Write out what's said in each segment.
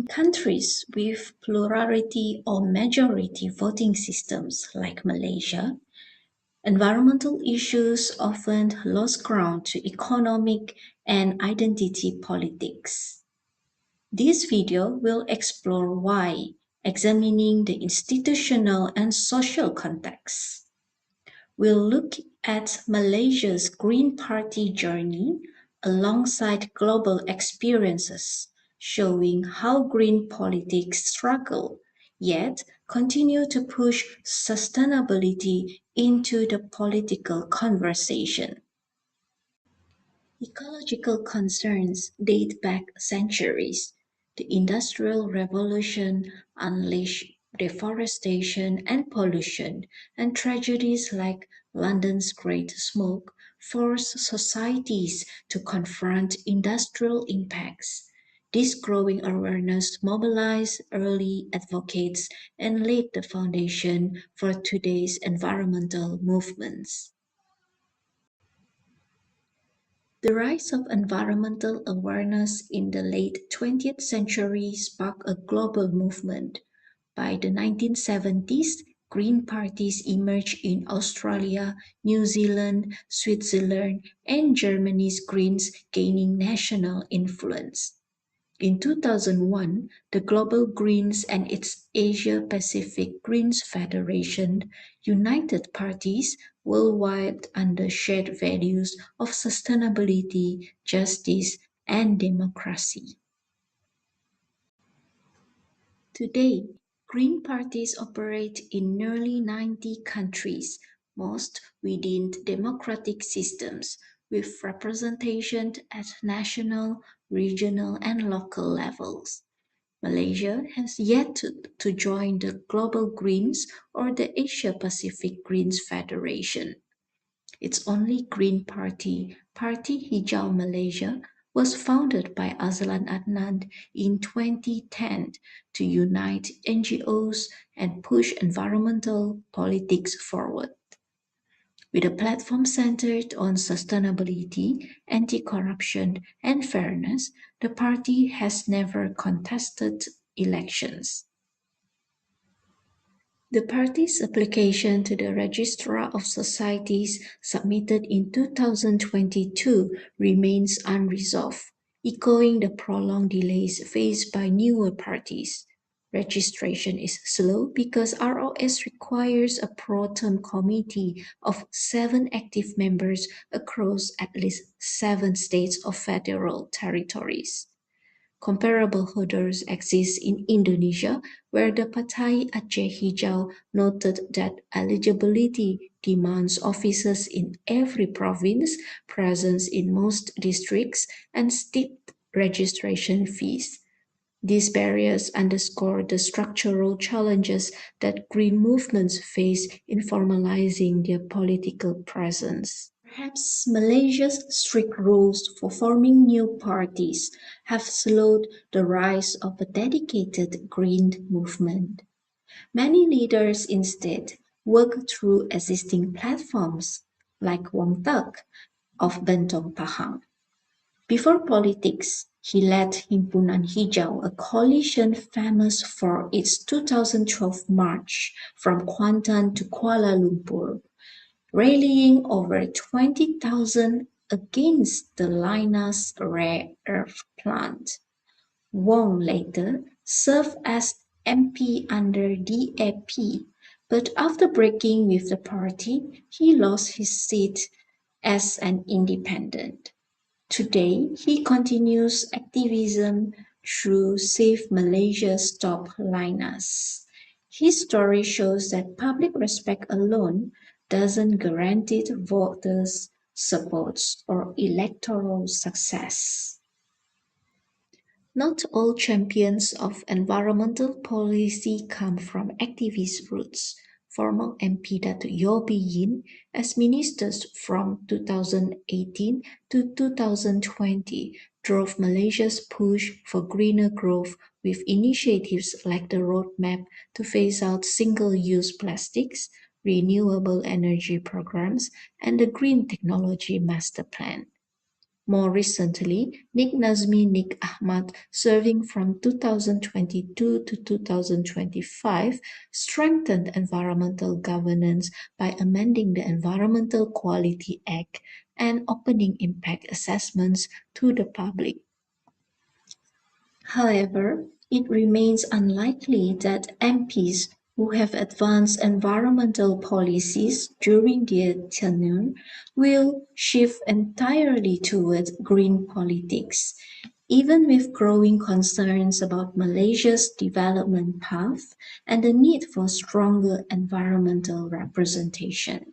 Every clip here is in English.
In countries with plurality or majority voting systems like Malaysia, environmental issues often lose ground to economic and identity politics. This video will explore why, examining the institutional and social context. We'll look at Malaysia's Green Party journey alongside global experiences, showing how green politics struggle, yet continue to push sustainability into the political conversation. Ecological concerns date back centuries. The Industrial Revolution unleashed deforestation and pollution, and tragedies like London's Great Smoke forced societies to confront industrial impacts. This growing awareness mobilized early advocates and laid the foundation for today's environmental movements. The rise of environmental awareness in the late 20th century sparked a global movement. By the 1970s, green parties emerged in Australia, New Zealand, Switzerland, and Germany's Greens gaining national influence. In 2001, the Global Greens and its Asia-Pacific Greens Federation united parties worldwide under shared values of sustainability, justice, and democracy. Today, Green parties operate in nearly 90 countries, most within democratic systems, with representation at national, regional, and local levels. Malaysia has yet to join the Global Greens or the Asia Pacific Greens Federation. Its only Green Party, Parti Hijau Malaysia, was founded by Azlan Adnan in 2010 to unite NGOs and push environmental politics forward. With a platform centered on sustainability, anti-corruption, and fairness, the party has never contested elections. The party's application to the Registrar of Societies submitted in 2022 remains unresolved, echoing the prolonged delays faced by newer parties. Registration is slow because ROS requires a pro-tem committee of 7 active members across at least 7 states or federal territories. Comparable hurdles exist in Indonesia, where the Partai Aceh Hijau noted that eligibility demands officers in every province, presence in most districts, and steep registration fees. These barriers underscore the structural challenges that green movements face in formalizing their political presence. Perhaps Malaysia's strict rules for forming new parties have slowed the rise of a dedicated green movement. Many leaders instead work through existing platforms, like Wong Tek of Bentong Pahang. Before politics, he led Himpunan Hijau, a coalition famous for its 2012 march from Kuantan to Kuala Lumpur, rallying over 20,000 against the Lynas rare earth plant. Wong later served as MP under DAP, but after breaking with the party, he lost his seat as an independent. Today, he continues activism through Save Malaysia Stop Lynas. His story shows that public respect alone doesn't guarantee voters' support or electoral success. Not all champions of environmental policy come from activist roots. Former MP Datuk Yobi Yin, as ministers from 2018 to 2020, drove Malaysia's push for greener growth with initiatives like the roadmap to phase out single-use plastics, renewable energy programs, and the Green Technology Master Plan. More recently, Nick Nazmi Nick Ahmad, serving from 2022 to 2025, strengthened environmental governance by amending the Environmental Quality Act and opening impact assessments to the public. However, it remains unlikely that MPs who have advanced environmental policies during their tenure will shift entirely towards green politics, even with growing concerns about Malaysia's development path and the need for stronger environmental representation.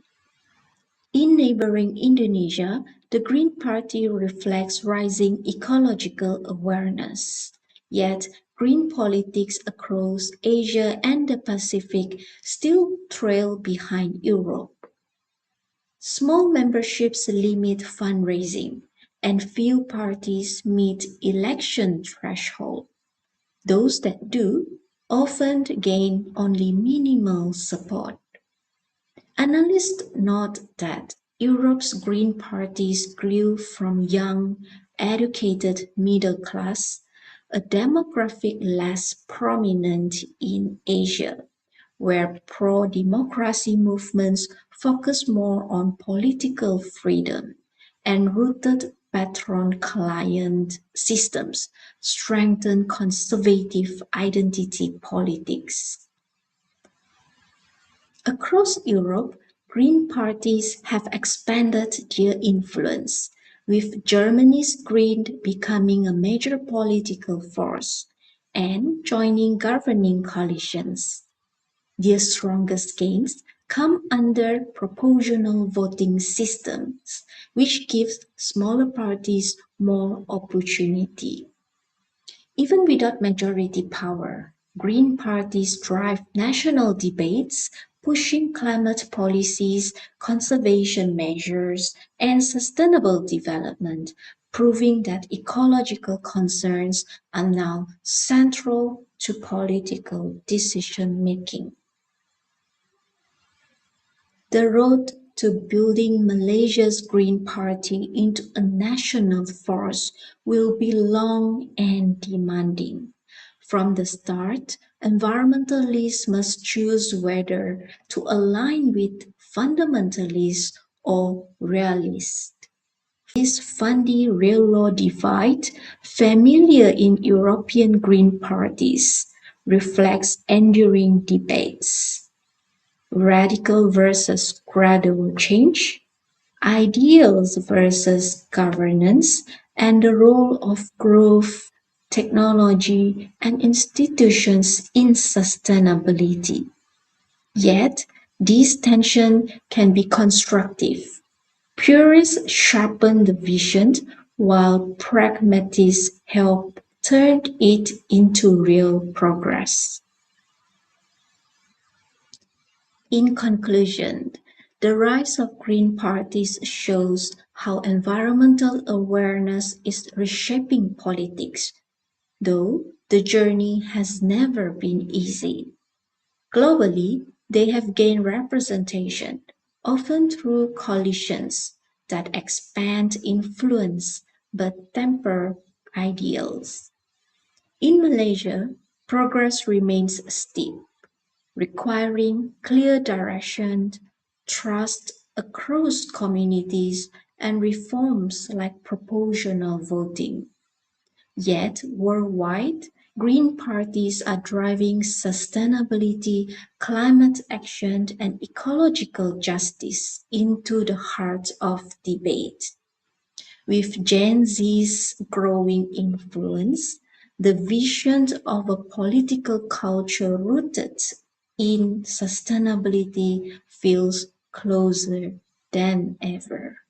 In neighboring Indonesia, the Green Party reflects rising ecological awareness. Yet, green politics across Asia and the Pacific still trail behind Europe. Small memberships limit fundraising, and few parties meet election threshold. Those that do often gain only minimal support. Analysts note that Europe's green parties grew from young, educated middle class, a demographic less prominent in Asia, where pro-democracy movements focus more on political freedom and rooted patron-client systems strengthen conservative identity politics. Across Europe, Green parties have expanded their influence, with Germany's Green becoming a major political force and joining governing coalitions. Their strongest gains come under proportional voting systems, which gives smaller parties more opportunity. Even without majority power, Green parties drive national debates, pushing climate policies, conservation measures, and sustainable development, proving that ecological concerns are now central to political decision making. The road to building Malaysia's Green Party into a national force will be long and demanding. From the start, environmentalists must choose whether to align with fundamentalists or realists. This Fundy-Railroad divide, familiar in European Green parties, reflects enduring debates. Radical versus gradual change, ideals versus governance, and the role of growth, technology, and institutions in sustainability. Yet, this tension can be constructive. Purists sharpen the vision, while pragmatists help turn it into real progress. In conclusion, the rise of green parties shows how environmental awareness is reshaping politics, though the journey has never been easy. Globally, they have gained representation, often through coalitions that expand influence but temper ideals. In Malaysia, progress remains steep, requiring clear direction, trust across communities, and reforms like proportional voting. Yet, worldwide, green parties are driving sustainability, climate action, and ecological justice into the heart of debate. With Gen Z's growing influence, the vision of a political culture rooted in sustainability feels closer than ever.